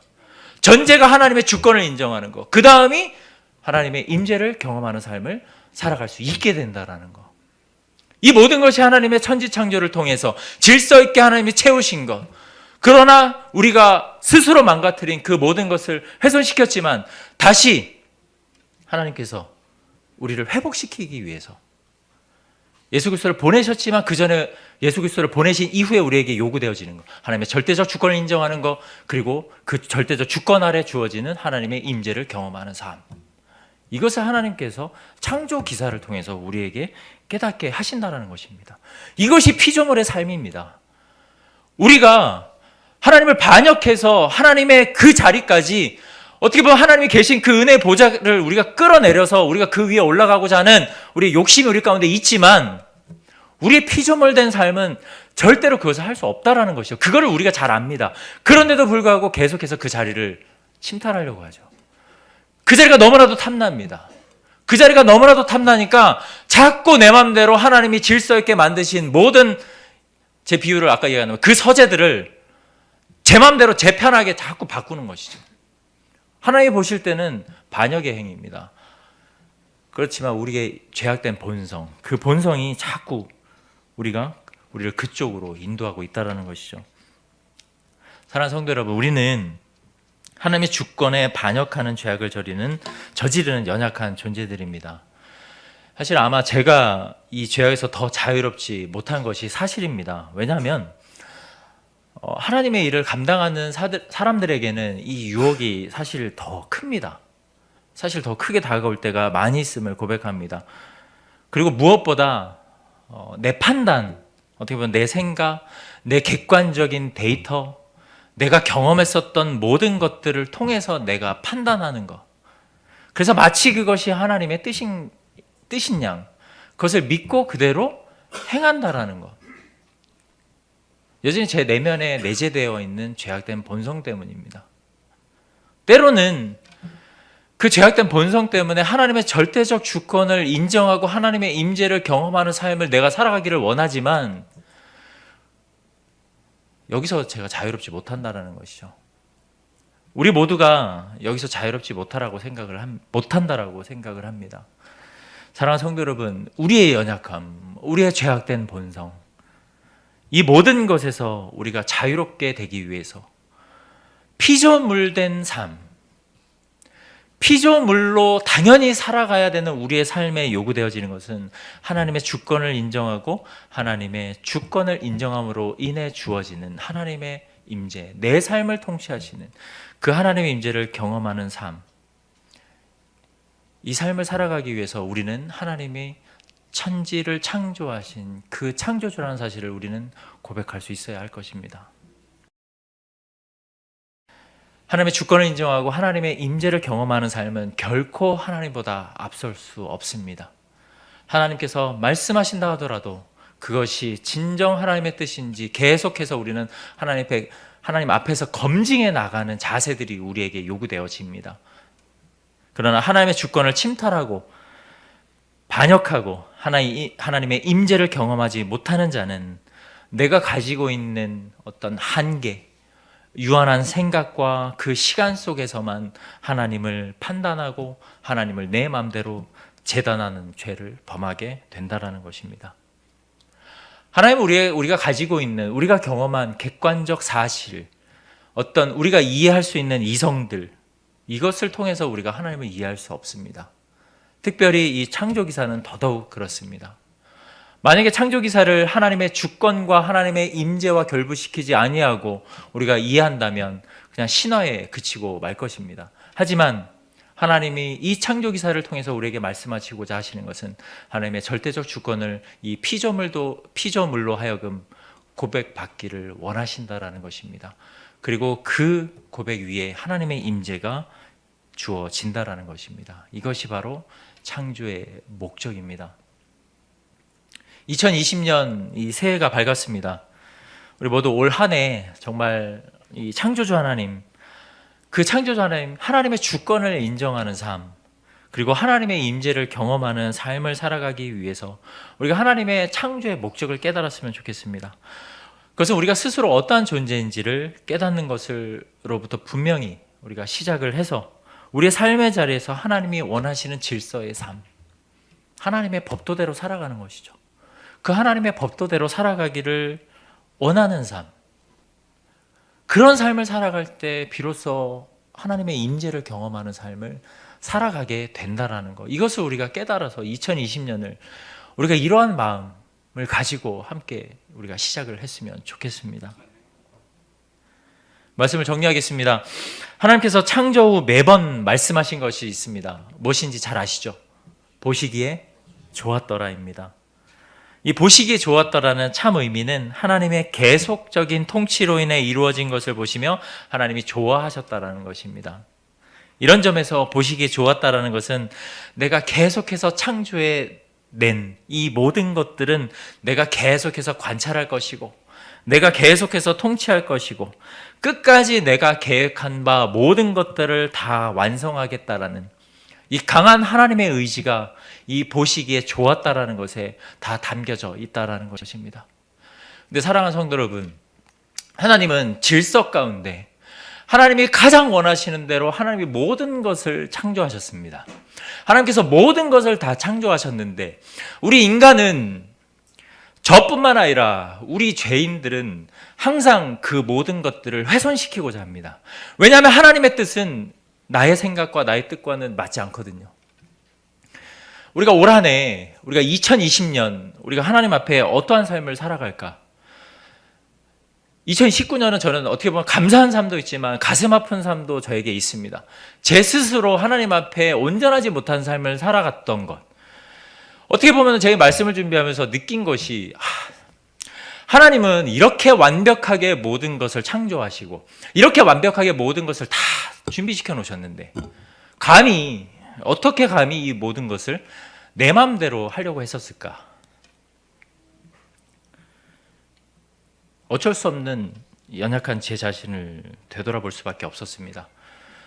전제가 하나님의 주권을 인정하는 것, 그 다음이 하나님의 임재를 경험하는 삶을 살아갈 수 있게 된다는 것. 이 모든 것이 하나님의 천지창조를 통해서 질서 있게 하나님이 채우신 것, 그러나 우리가 스스로 망가뜨린 그 모든 것을 훼손시켰지만 다시 하나님께서 우리를 회복시키기 위해서 예수 그리스도를 보내셨지만 그 전에 예수 그리스도를 보내신 이후에 우리에게 요구되어지는 것, 하나님의 절대적 주권을 인정하는 것, 그리고 그 절대적 주권 아래 주어지는 하나님의 임재를 경험하는 삶, 이것을 하나님께서 창조 기사를 통해서 우리에게 깨닫게 하신다는 것입니다. 이것이 피조물의 삶입니다. 우리가 하나님을 반역해서 하나님의 그 자리까지, 어떻게 보면 하나님이 계신 그 은혜의 보좌를 우리가 끌어내려서 우리가 그 위에 올라가고자 하는 우리의 욕심이 우리 가운데 있지만, 우리의 피조물된 삶은 절대로 그것을 할 수 없다라는 것이죠. 그거를 우리가 잘 압니다. 그런데도 불구하고 계속해서 그 자리를 침탈하려고 하죠. 그 자리가 너무나도 탐납니다. 그 자리가 너무나도 탐나니까 자꾸 내 마음대로 하나님이 질서 있게 만드신 모든, 제 비유를 아까 얘기한 그 서재들을 제 마음대로 제 편하게 자꾸 바꾸는 것이죠. 하나님이 보실 때는 반역의 행위입니다. 그렇지만 우리의 죄악된 본성, 그 본성이 자꾸 우리를 그쪽으로 인도하고 있다는 것이죠. 사랑하는 성도 여러분, 우리는 하나님의 주권에 반역하는 죄악을 저지르는 연약한 존재들입니다. 사실 아마 제가 이 죄악에서 더 자유롭지 못한 것이 사실입니다. 왜냐하면 하나님의 일을 감당하는 사람들에게는 이 유혹이 사실 더 큽니다. 사실 더 크게 다가올 때가 많이 있음을 고백합니다. 그리고 무엇보다 내 판단, 어떻게 보면 내 생각, 내 객관적인 데이터, 내가 경험했었던 모든 것들을 통해서 내가 판단하는 것, 그래서 마치 그것이 하나님의 뜻인 양 그것을 믿고 그대로 행한다라는 것, 여전히 제 내면에 내재되어 있는 죄악된 본성 때문입니다. 때로는 그 죄악된 본성 때문에 하나님의 절대적 주권을 인정하고 하나님의 임재를 경험하는 삶을 내가 살아가기를 원하지만 여기서 제가 자유롭지 못한다는 것이죠. 우리 모두가 여기서 자유롭지 못한다라고 생각을 합니다. 사랑하는 성도 여러분, 우리의 연약함, 우리의 죄악된 본성, 이 모든 것에서 우리가 자유롭게 되기 위해서 피조물된 삶, 피조물로 당연히 살아가야 되는 우리의 삶에 요구되어지는 것은 하나님의 주권을 인정하고 하나님의 주권을 인정함으로 인해 주어지는 하나님의 임재, 내 삶을 통치하시는 그 하나님의 임재를 경험하는 삶, 이 삶을 살아가기 위해서 우리는 하나님이 천지를 창조하신 그 창조주라는 사실을 우리는 고백할 수 있어야 할 것입니다. 하나님의 주권을 인정하고 하나님의 임재를 경험하는 삶은 결코 하나님보다 앞설 수 없습니다. 하나님께서 말씀하신다 하더라도 그것이 진정 하나님의 뜻인지 계속해서 우리는 하나님 앞에서 검증해 나가는 자세들이 우리에게 요구되어집니다. 그러나 하나님의 주권을 침탈하고 반역하고 하나님의 임재를 경험하지 못하는 자는 내가 가지고 있는 어떤 한계, 유한한 생각과 그 시간 속에서만 하나님을 판단하고 하나님을 내 마음대로 재단하는 죄를 범하게 된다는 것입니다. 하나님은 우리가 가지고 있는, 우리가 경험한 객관적 사실, 어떤 우리가 이해할 수 있는 이성들, 이것을 통해서 우리가 하나님을 이해할 수 없습니다. 특별히 이 창조기사는 더더욱 그렇습니다. 만약에 창조기사를 하나님의 주권과 하나님의 임재와 결부시키지 아니하고 우리가 이해한다면 그냥 신화에 그치고 말 것입니다. 하지만 하나님이 이 창조기사를 통해서 우리에게 말씀하시고자 하시는 것은 하나님의 절대적 주권을 이 피조물로 하여금 고백받기를 원하신다라는 것입니다. 그리고 그 고백 위에 하나님의 임재가 주어진다라는 것입니다. 이것이 바로 창조의 목적입니다. 2020년 이 새해가 밝았습니다. 우리 모두 올 한 해 정말 이 창조주 하나님, 그 창조주 하나님, 하나님의 주권을 인정하는 삶, 그리고 하나님의 임재를 경험하는 삶을 살아가기 위해서 우리가 하나님의 창조의 목적을 깨달았으면 좋겠습니다. 그것은 우리가 스스로 어떠한 존재인지를 깨닫는 것으로부터 분명히 우리가 시작을 해서 우리의 삶의 자리에서 하나님이 원하시는 질서의 삶, 하나님의 법도대로 살아가는 것이죠. 그 하나님의 법도대로 살아가기를 원하는 삶, 그런 삶을 살아갈 때 비로소 하나님의 임재를 경험하는 삶을 살아가게 된다라는 것, 이것을 우리가 깨달아서 2020년을 우리가 이러한 마음을 가지고 함께 우리가 시작을 했으면 좋겠습니다. 말씀을 정리하겠습니다. 하나님께서 창조 후 매번 말씀하신 것이 있습니다. 무엇인지 잘 아시죠? 보시기에 좋았더라입니다. 이 보시기에 좋았더라는 참 의미는 하나님의 계속적인 통치로 인해 이루어진 것을 보시며 하나님이 좋아하셨다라는 것입니다. 이런 점에서 보시기에 좋았다라는 것은 내가 계속해서 창조해 낸 이 모든 것들은 내가 계속해서 관찰할 것이고, 내가 계속해서 통치할 것이고, 끝까지 내가 계획한 바 모든 것들을 다 완성하겠다라는 이 강한 하나님의 의지가 이 보시기에 좋았다라는 것에 다 담겨져 있다라는 것입니다. 근데 사랑하는 성도 여러분, 하나님은 질서 가운데 하나님이 가장 원하시는 대로 하나님이 모든 것을 창조하셨습니다. 하나님께서 모든 것을 다 창조하셨는데 우리 인간은, 저뿐만 아니라 우리 죄인들은 항상 그 모든 것들을 훼손시키고자 합니다. 왜냐하면 하나님의 뜻은 나의 생각과 나의 뜻과는 맞지 않거든요. 우리가 올 한 해, 우리가 2020년 우리가 하나님 앞에 어떠한 삶을 살아갈까? 2019년은 저는 어떻게 보면 감사한 삶도 있지만 가슴 아픈 삶도 저에게 있습니다. 제 스스로 하나님 앞에 온전하지 못한 삶을 살아갔던 것, 어떻게 보면 제가 말씀을 준비하면서 느낀 것이, 하나님은 이렇게 완벽하게 모든 것을 창조하시고 이렇게 완벽하게 모든 것을 다 준비시켜 놓으셨는데 어떻게 감히 이 모든 것을 내 마음대로 하려고 했었을까? 어쩔 수 없는 연약한 제 자신을 되돌아볼 수밖에 없었습니다.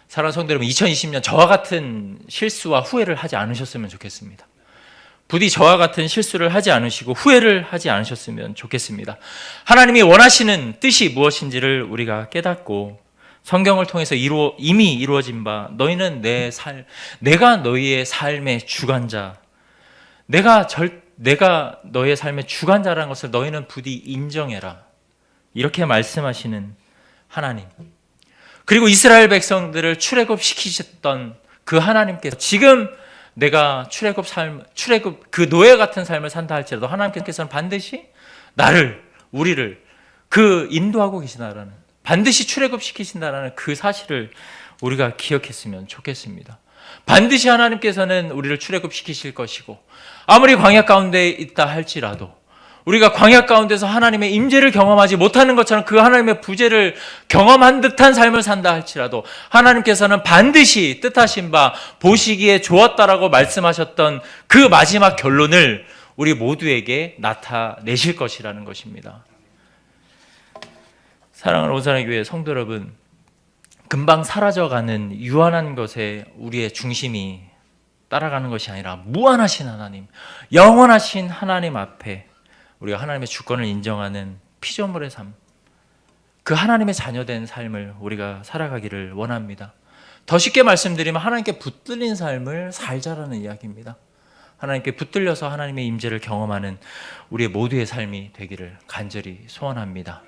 사랑하는 성도 여러분, 2020년 저와 같은 실수와 후회를 하지 않으셨으면 좋겠습니다. 부디 저와 같은 실수를 하지 않으시고 후회를 하지 않으셨으면 좋겠습니다. 하나님이 원하시는 뜻이 무엇인지를 우리가 깨닫고 성경을 통해서 이미 이루어진 바, 너희는 내가 너희의 삶의 주관자, 내가 너의 삶의 주관자라는 것을 너희는 부디 인정해라, 이렇게 말씀하시는 하나님, 그리고 이스라엘 백성들을 출애굽시키셨던 그 하나님께서 지금 내가 출애굽 그 노예 같은 삶을 산다 할지라도 하나님께서는 반드시 우리를 인도하고 계시다라는, 반드시 출애굽시키신다라는 그 사실을 우리가 기억했으면 좋겠습니다. 반드시 하나님께서는 우리를 출애굽시키실 것이고, 아무리 광야 가운데 있다 할지라도 우리가 광야 가운데서 하나님의 임재를 경험하지 못하는 것처럼 그 하나님의 부재를 경험한 듯한 삶을 산다 할지라도 하나님께서는 반드시 뜻하신 바 보시기에 좋았다라고 말씀하셨던 그 마지막 결론을 우리 모두에게 나타내실 것이라는 것입니다. 사랑하는 온산의 교회 성도 여러분, 금방 사라져가는 유한한 것에 우리의 중심이 따라가는 것이 아니라 무한하신 하나님, 영원하신 하나님 앞에 우리가 하나님의 주권을 인정하는 피조물의 삶, 그 하나님의 자녀된 삶을 우리가 살아가기를 원합니다. 더 쉽게 말씀드리면 하나님께 붙들린 삶을 살자라는 이야기입니다. 하나님께 붙들려서 하나님의 임재를 경험하는 우리의 모두의 삶이 되기를 간절히 소원합니다.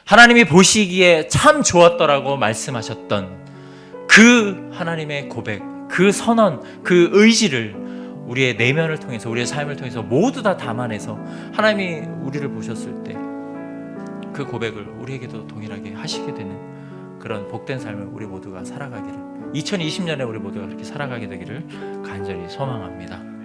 하나님이 보시기에 참 좋았더라고 말씀하셨던 그 하나님의 고백, 그 선언, 그 의지를 우리의 내면을 통해서, 우리의 삶을 통해서 모두 다 담아내서 하나님이 우리를 보셨을 때 그 고백을 우리에게도 동일하게 하시게 되는 그런 복된 삶을 우리 모두가 살아가기를, 2020년에 우리 모두가 그렇게 살아가게 되기를 간절히 소망합니다.